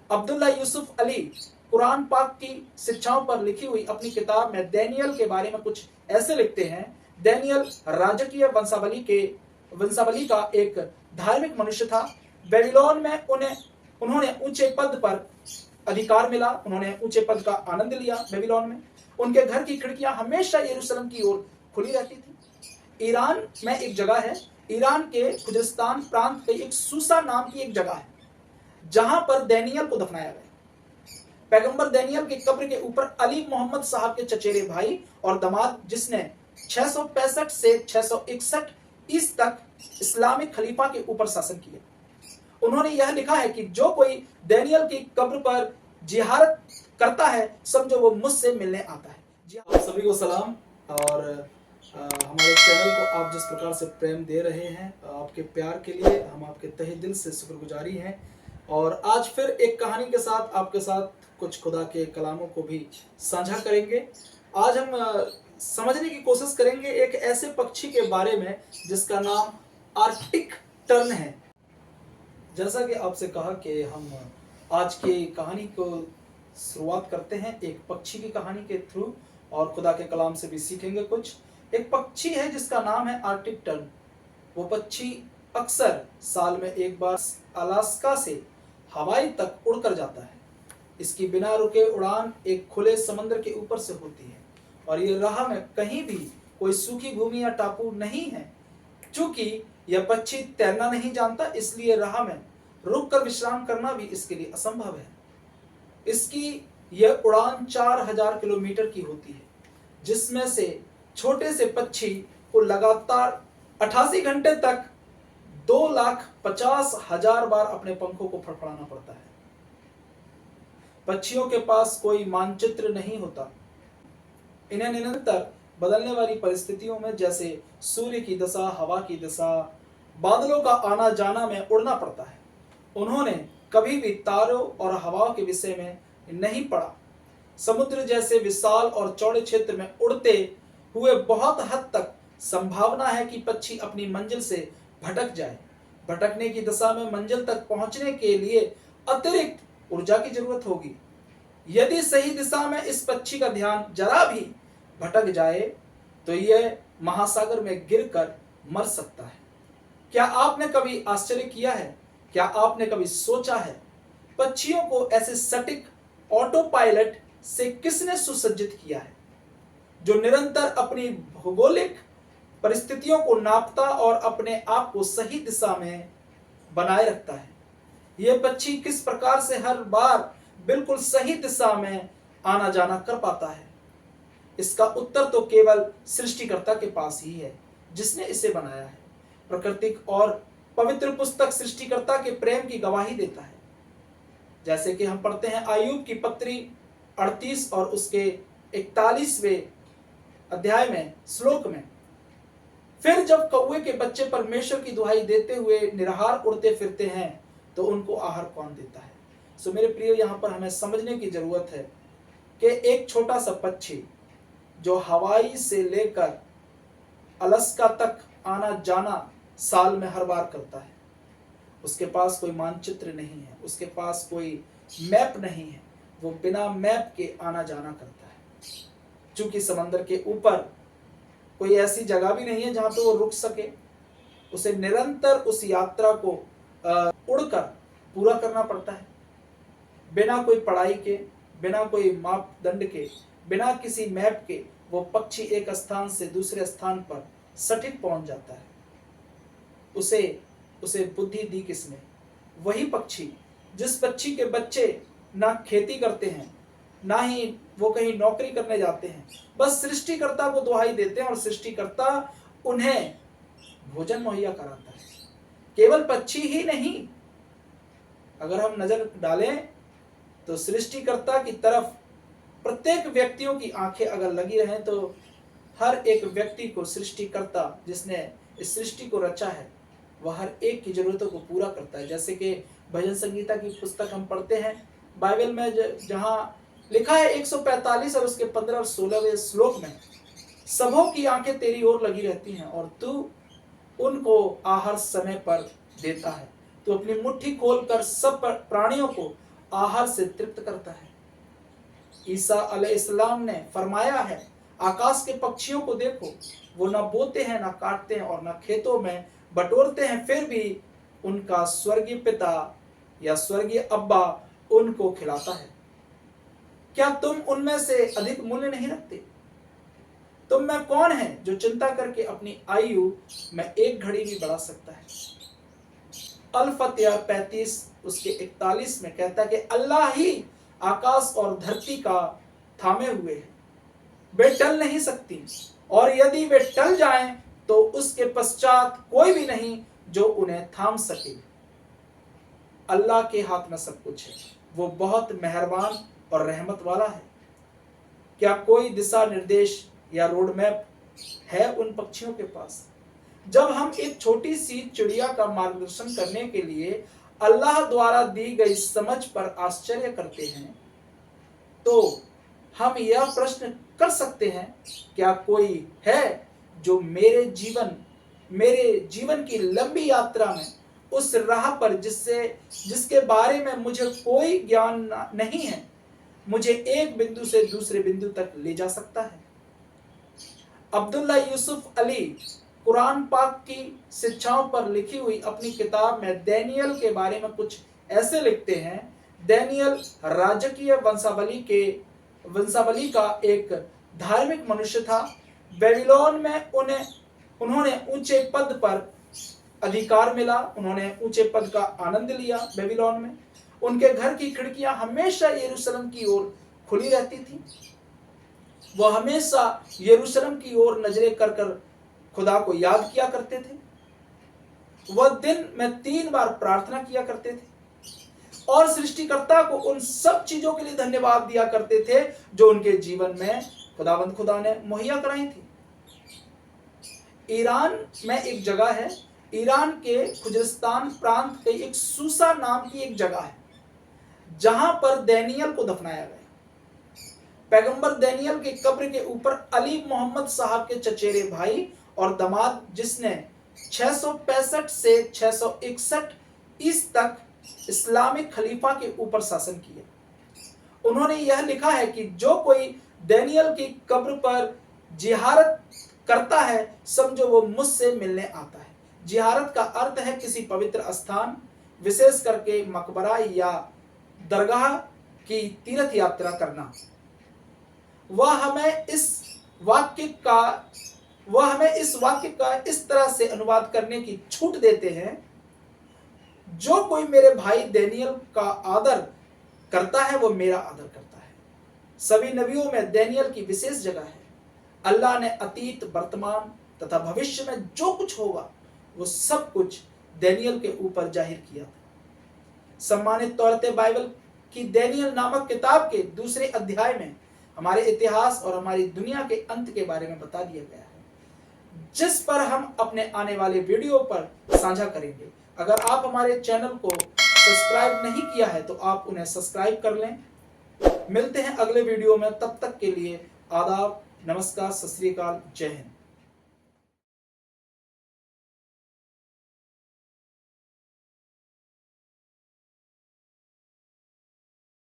अब्दुल्ला यूसुफ अली कुरान पाक की शिक्षाओं पर लिखी हुई अपनी किताब में डैनियल के बारे में कुछ ऐसे लिखते हैं। डैनियल राजकीय वंशावली का एक धार्मिक मनुष्य था। बेबीलोन में उन्होंने ऊंचे पद पर अधिकार मिला, उन्होंने ऊंचे पद का आनंद लिया। बेबीलोन में उनके घर की खिड़कियां हमेशा यरूशलेम की ओर खुली रहती थी। ईरान में एक जगह है, ईरान के खुजस्तान प्रांत के एक सूसा नाम की एक जगह है, जहां पर डैनियल को दफनाया गया। पैगंबर डैनियल की कब्र के ऊपर अली मोहम्मद साहब के चचेरे भाई और दामाद, जिसने 665 से 661 ईस तक इस्लामिक खलीफा के ऊपर शासन किया, उन्होंने यह लिखा है कि जो कोई डैनियल की कब्र पर जियारत करता है, समझो वो मुझसे मिलने आता है। जी आप सभी को सलाम। और हमारे चैनल को आप जिस प्रकार से प्रेम दे रहे हैं, आपके प्यार के लिए हम आपके तहे दिल से शुक्रगुजारी हैं। और आज फिर एक कहानी के साथ आपके साथ कुछ खुदा के कलामों को भी साझा करेंगे। आज हम समझने की कोशिश करेंगे एक ऐसे पक्षी के बारे में जिसका नाम आर्कटिक टर्न है। जैसा कि आपसे कहा कि हम आज की कहानी को शुरुआत करते हैं एक पक्षी की कहानी के थ्रू, और खुदा के कलाम से भी सीखेंगे कुछ। एक पक्षी है जिसका नाम है आर्कटिक टर्न। वो पक्षी अक्सर साल में एक बार अलास्का से हवाई तक उड़कर जाता है। इसकी बिना रुके उड़ान एक खुले समंदर के ऊपर से होती है, और ये राह में कहीं भी कोई सूखी भूमि या टापू नहीं है। चूंकि यह पक्षी तैरना नहीं जानता, इसलिए राह में रुककर विश्राम करना भी इसके लिए असंभव है। इसकी यह उड़ान 4000 किलोमीटर की होती है, जिसमें से छोटे से पक्षी को लगातार 88 घंटे तक 2,50,000 बार अपने पंखों को फड़फड़ाना पड़ता है। पक्षियों के पास कोई मानचित्र नहीं होता। इन्हें निरंतर बदलने वाली परिस्थितियों में, जैसे सूर्य की दशा, हवा की दशा, बादलों का आना जाना में उड़ना पड़ता है। उन्होंने कभी भी तारों और हवाओं के विषय में नहीं पढ़ा। समुद्र जैसे विशाल और चौड़े क्षेत्र में उड़ते हुए बहुत हद तक संभावना है कि पक्षी अपनी मंजिल से भटक जाए। भटकने की दशा में मंजिल तक पहुंचने के लिए अतिरिक्त ऊर्जा की जरूरत होगी। यदि सही दिशा में इस पक्षी का ध्यान जरा भी भटक जाए तो यह महासागर में गिरकर मर सकता है। क्या आपने कभी आश्चर्य किया है? क्या आपने कभी सोचा है पक्षियों को ऐसे सटीक ऑटो पायलट से किसने सुसज्जित किया है, जो निरंतर अपनी भौगोलिक परिस्थितियों को नापता और अपने आप को सही दिशा में बनाए रखता है? यह पक्षी किस प्रकार से हर बार बिल्कुल सही दिशा में आना जाना कर पाता है? इसका उत्तर तो केवल सृष्टिकर्ता के पास ही है, जिसने इसे बनाया है। प्राकृतिक और पवित्र पुस्तक सृष्टिकर्ता के प्रेम की गवाही देता है। जैसे कि हम पढ़ते हैं आयुब की पत्री 38 और उसके 41वें अध्याय में श्लोक में, फिर जब कौवे के बच्चे परमेश्वर की दुहाई देते हुए निराहार उड़ते फिरते हैं तो उनको आहार कौन देता है? सो मेरे प्रिय, यहाँ पर हमें समझने की जरूरत है कि एक छोटा सा पक्षी जो हवाई से लेकर अलास्का तक आना जाना साल में हर बार करता है, उसके पास कोई मानचित्र नहीं है, उसके पास कोई मैप नहीं है। वो बिना मैप के आना जाना करता है। चूंकि समंदर के ऊपर कोई ऐसी जगह भी नहीं है जहां पे वो रुक सके, उसे निरंतर उस यात्रा को उड़कर पूरा करना पड़ता है। बिना कोई पढ़ाई के, बिना कोई मापदंड के, बिना किसी मैप के वो पक्षी एक स्थान से दूसरे स्थान पर सटीक पहुंच जाता है। उसे बुद्धि दी किसने? वही पक्षी जिस पक्षी के बच्चे ना खेती करते हैं, ना ही वो कहीं नौकरी करने जाते हैं, बस सृष्टिकर्ता को दुहाई देते हैं और सृष्टिकर्ता उन्हें भोजन मुहैया कराता है। केवल पक्षी ही नहीं, अगर हम नजर डालें तो सृष्टिकर्ता की तरफ प्रत्येक व्यक्तियों की आंखें अगर लगी रहें तो हर एक व्यक्ति को सृष्टिकर्ता, जिसने इस सृष्टि को रचा है, वह हर एक की जरूरतों को पूरा करता है। जैसे कि भजन संगीता की पुस्तक हम पढ़ते हैं बाइबल में, जहां लिखा है 145 और उसके 15 और 16वें श्लोक में, सबों की आंखें तेरी ओर लगी रहती हैं और तू उनको आहार समय पर देता है। तू अपनी मुट्ठी खोलकर सब प्राणियों को आहार से तृप्त करता है। ईसा अलैहिस्सलाम ने फरमाया है, आकाश के पक्षियों को देखो, वो ना बोते हैं, ना काटते हैं और ना खेतों में बटोरते हैं, फिर भी उनका स्वर्गीय पिता या स्वर्गीय अब्बा उनको खिलाता है। क्या तुम उनमें से अधिक मूल्य नहीं रखते? तुम में कौन है जो चिंता करके अपनी आयु में एक घड़ी भी बढ़ा सकता है? अल-फतिहा 35 उसके 41 में कहता है कि अल्लाह ही आकाश और धरती का थामे हुए है, वे टल नहीं सकती, और यदि वे टल जाएं तो उसके पश्चात कोई भी नहीं जो उन्हें थाम सके। अल्लाह के हाथ में सब कुछ है, वो बहुत मेहरबान और रहमत वाला है। क्या कोई दिशा निर्देश या रोड मैप है उन पक्षियों के पास? जब हम एक छोटी सी चिड़िया का मार्गदर्शन करने के लिए अल्लाह द्वारा दी गई समझ पर आश्चर्य करते हैं, तो हम यह प्रश्न कर सकते हैं, क्या कोई है जो मेरे जीवन की लंबी यात्रा में उस राह पर जिसके बारे में मुझे कोई ज्ञान नहीं है, मुझे एक बिंदु से दूसरे बिंदु तक ले जा सकता है? अब्दुल्ला यूसुफ अली कुरान पाक की शिक्षाओं पर लिखी हुई अपनी किताब में दानियल के बारे में कुछ ऐसे लिखते हैं। दानियल राजकीय वंशावली का एक धार्मिक मनुष्य था। बेबीलोन में उन्होंने ऊंचे पद पर अधिकार मिला, उन्होंने ऊंचे पद का आनंद लिया। बेबीलोन में उनके घर की खिड़कियां हमेशा यरूशलेम की ओर खुली रहती थी। वह हमेशा यरूशलेम की ओर नजरें कर कर खुदा को याद किया करते थे। वह दिन में 3 बार प्रार्थना किया करते थे और सृष्टिकर्ता को उन सब चीजों के लिए धन्यवाद दिया करते थे जो उनके जीवन में खुदा ने मुहैया कराई थी। ईरान में एक जगह है, ईरान के खुजस्तान प्रांत के एक सूसा नाम की एक जगह है, जहां पर दानियल को दफनाया गया। पैगंबर दानियल के कब्र के ऊपर अली मोहम्मद साहब के चचेरे भाई और दामाद, जिसने 665 से 661 ईस तक इस्लामिक खलीफा के ऊपर शासन किया, उन्होंने यह लिखा है कि जो कोई दानियल की कब्र पर जियारत करता है, समझो वो मुझसे मिलने आता है। जियारत का अर्थ है किसी पवित्र स्थान, विशेष करके मकबरा या दरगाह की तीर्थ यात्रा करना। वह हमें इस वाक्य का इस तरह से अनुवाद करने की छूट देते हैं, जो कोई मेरे भाई दानियल का आदर करता है वो मेरा आदर करता है। सभी नबियों में दानियल की विशेष जगह है। अल्लाह ने अतीत, वर्तमान तथा भविष्य में जो कुछ होगा वो सब कुछ दानियल के ऊपर जाहिर किया था। सम्मानित तौर पे बाइबल की दानियल नामक किताब के 2 अध्याय में हमारे इतिहास और हमारी दुनिया के अंत के बारे में बता दिया गया है, जिस पर हम अपने आने वाले वीडियो पर साझा करेंगे। अगर आप हमारे चैनल को सब्सक्राइब नहीं किया है तो आप उन्हें सब्सक्राइब कर लें। मिलते हैं अगले वीडियो में, तब तक के लिए आदाब, नमस्कार, सत श्री अकाल, जय हिंद।